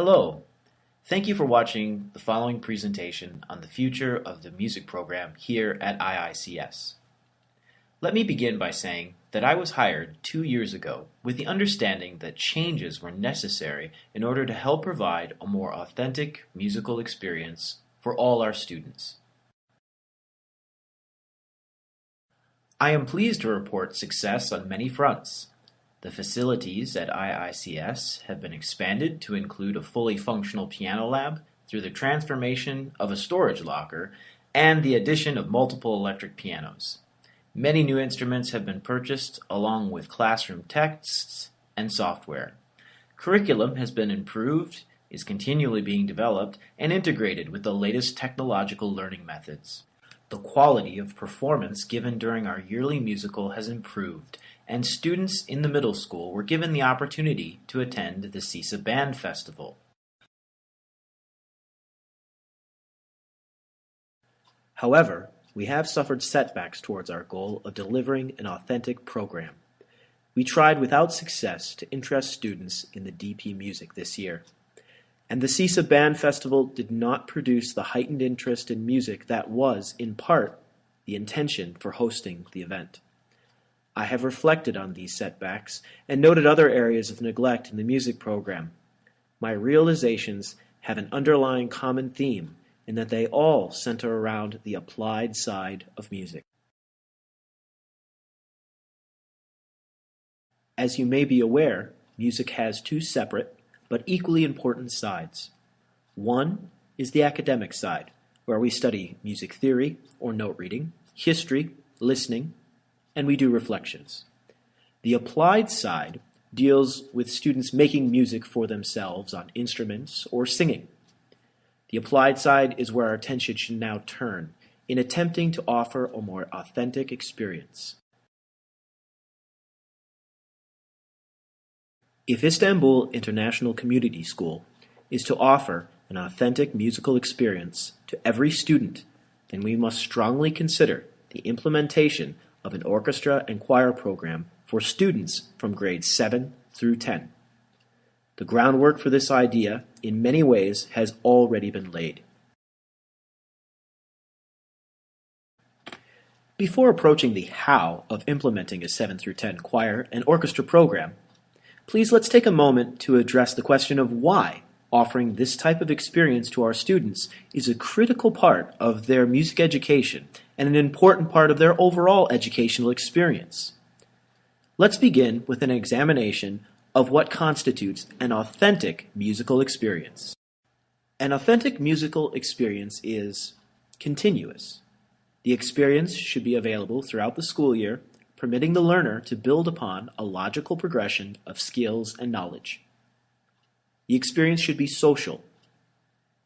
Hello. Thank you for watching the following presentation on the future of the music program here at IICS. Let me begin by saying that I was hired 2 years ago with the understanding that changes were necessary in order to help provide a more authentic musical experience for all our students. I am pleased to report success on many fronts. The facilities at IICS have been expanded to include a fully functional piano lab through the transformation of a storage locker and the addition of multiple electric pianos. Many new instruments have been purchased along with classroom texts and software. Curriculum has been improved, is continually being developed, and integrated with the latest technological learning methods. The quality of performance given during our yearly musical has improved, and students in the middle school were given the opportunity to attend the CISA Band Festival. However, we have suffered setbacks towards our goal of delivering an authentic program. We tried without success to interest students in the DP music this year, and the CISA Band Festival did not produce the heightened interest in music that was, in part, the intention for hosting the event. I have reflected on these setbacks and noted other areas of neglect in the music program. My realizations have an underlying common theme in that they all center around the applied side of music. As you may be aware, music has two separate but equally important sides. One is the academic side, where we study music theory or note reading, history, listening, and we do reflections. The applied side deals with students making music for themselves on instruments or singing. The applied side is where our attention should now turn in attempting to offer a more authentic experience. If Istanbul International Community School is to offer an authentic musical experience to every student, then we must strongly consider the implementation of an orchestra and choir program for students from grades 7 through 10. The groundwork for this idea, in many ways, has already been laid. Before approaching the how of implementing a 7 through 10 choir and orchestra program, please let's take a moment to address the question of why offering this type of experience to our students is a critical part of their music education and an important part of their overall educational experience. Let's begin with an examination of what constitutes an authentic musical experience. An authentic musical experience is continuous. The experience should be available throughout the school year, permitting the learner to build upon a logical progression of skills and knowledge. The experience should be social.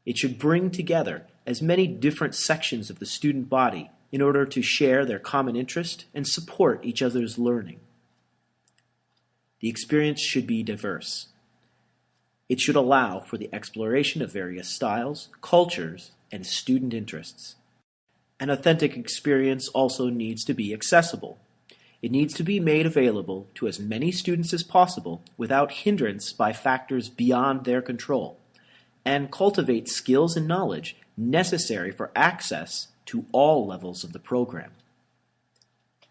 It should bring together as many different sections of the student body in order to share their common interest and support each other's learning. The experience should be diverse. It should allow for the exploration of various styles, cultures, and student interests. An authentic experience also needs to be accessible. It needs to be made available to as many students as possible without hindrance by factors beyond their control, and cultivate skills and knowledge necessary for access to all levels of the program.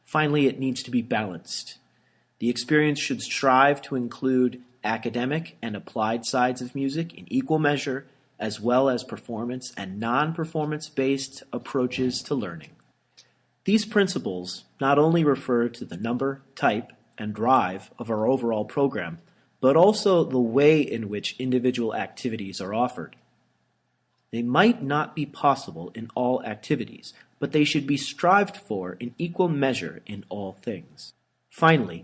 Finally, it needs to be balanced. The experience should strive to include academic and applied sides of music in equal measure, as well as performance and non-performance-based approaches to learning. These principles not only refer to the number, type, and drive of our overall program, but also the way in which individual activities are offered. They might not be possible in all activities, but they should be strived for in equal measure in all things. Finally,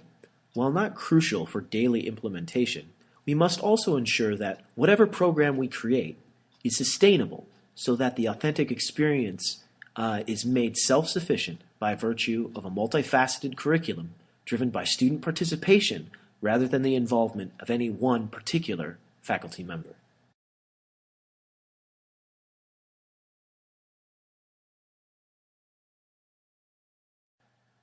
while not crucial for daily implementation, we must also ensure that whatever program we create is sustainable so that the authentic experience is made self-sufficient by virtue of a multifaceted curriculum driven by student participation rather than the involvement of any one particular faculty member.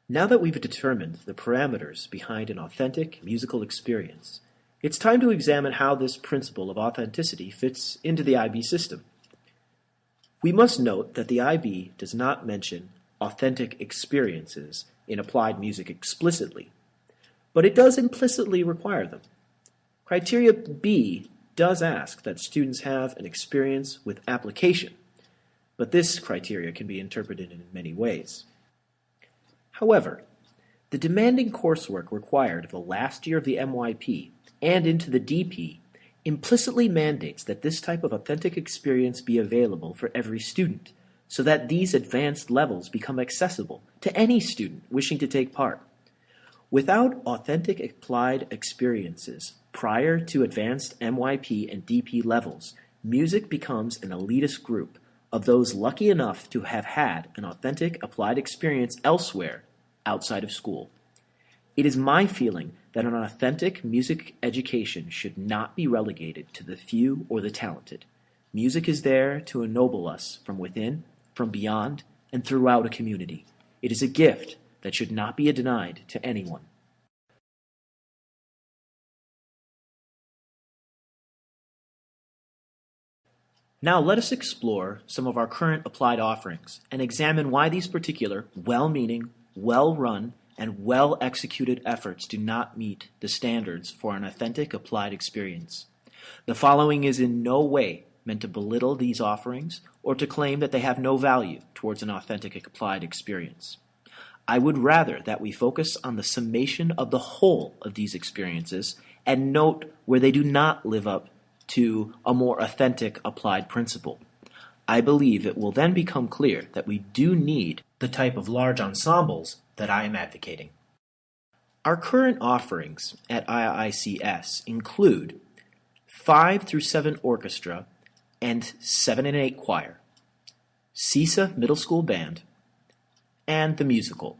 Now that we've determined the parameters behind an authentic musical experience, It's time to examine how this principle of authenticity fits into the IB system. We must note that the IB does not mention authentic experiences in applied music explicitly, but it does implicitly require them. Criteria B does ask that students have an experience with application, but this criteria can be interpreted in many ways. However, the demanding coursework required of the last year of the MYP and into the DP implicitly mandates that this type of authentic experience be available for every student, so that these advanced levels become accessible to any student wishing to take part. Without authentic applied experiences prior to advanced MYP and DP levels, music becomes an elitist group of those lucky enough to have had an authentic applied experience elsewhere outside of school. It is my feeling that an authentic music education should not be relegated to the few or the talented. Music is there to ennoble us from within, from beyond, and throughout a community. It is a gift that should not be denied to anyone. Now let us explore some of our current applied offerings and examine why these particular well-meaning, well-run, and well-executed efforts do not meet the standards for an authentic applied experience. The following is in no way meant to belittle these offerings or to claim that they have no value towards an authentic applied experience. I would rather that we focus on the summation of the whole of these experiences and note where they do not live up to a more authentic applied principle. I believe it will then become clear that we do need the type of large ensembles that I am advocating. Our current offerings at IICS include 5 through 7 orchestra and 7 and 8 choir, CISA middle school band, and the musical.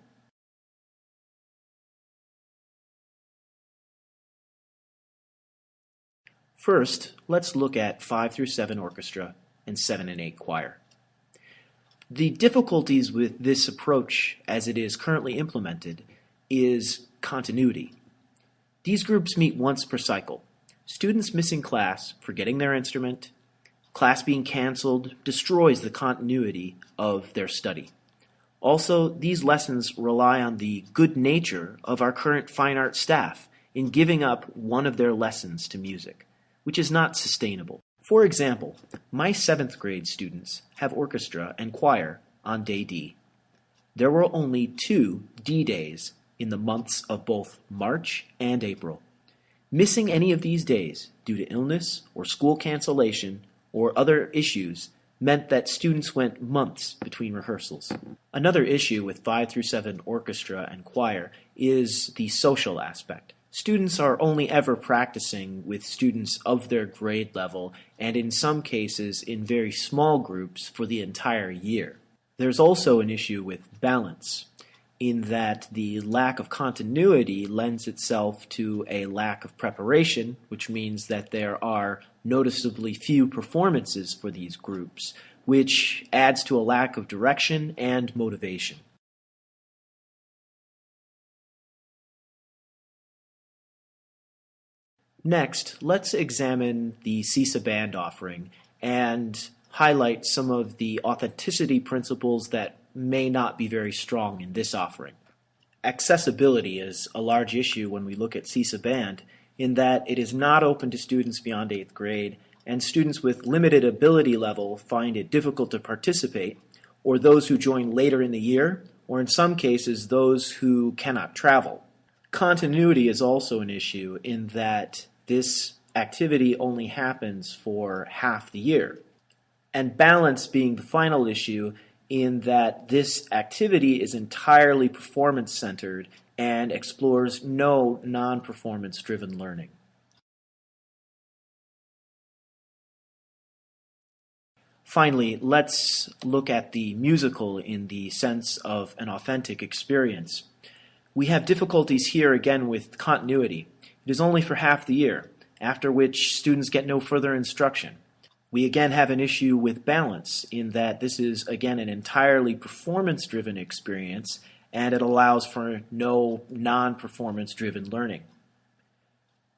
First, let's look at 5 through 7 orchestra and 7 and 8 choir. The difficulties with this approach as it is currently implemented is continuity. These groups meet once per cycle. Students missing class, forgetting their instrument, class being canceled destroys the continuity of their study. Also, these lessons rely on the good nature of our current fine arts staff in giving up one of their lessons to music, which is not sustainable. For example, my 7th grade students have orchestra and choir on day D. There were only 2 D days in the months of both March and April. Missing any of these days due to illness or school cancellation or other issues meant that students went months between rehearsals. Another issue with 5 through 7 orchestra and choir is the social aspect. Students are only ever practicing with students of their grade level, and in some cases in very small groups for the entire year. There's also an issue with balance, in that the lack of continuity lends itself to a lack of preparation, which means that there are noticeably few performances for these groups, which adds to a lack of direction and motivation. Next, let's examine the CISA band offering and highlight some of the authenticity principles that may not be very strong in this offering. Accessibility is a large issue when we look at CISA band, in that it is not open to students beyond 8th grade, and students with limited ability level find it difficult to participate, or those who join later in the year, or in some cases those who cannot travel. Continuity is also an issue in that this activity only happens for half the year. And balance being the final issue, in that this activity is entirely performance-centered and explores no non-performance-driven learning. Finally, let's look at the musical in the sense of an authentic experience. We have difficulties here again with continuity. It is only for half the year, after which students get no further instruction. We again have an issue with balance, in that this is again an entirely performance-driven experience, and it allows for no non-performance-driven learning.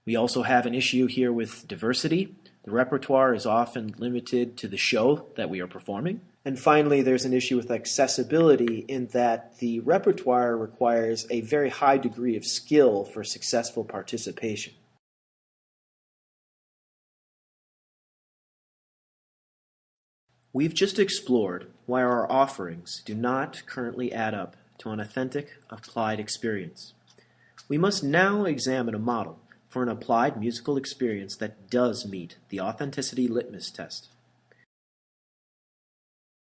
We also have an issue here with diversity. The repertoire is often limited to the show that we are performing. And finally, there's an issue with accessibility in that the repertoire requires a very high degree of skill for successful participation. We've just explored why our offerings do not currently add up to an authentic applied experience. We must now examine a model for an applied musical experience that does meet the authenticity litmus test.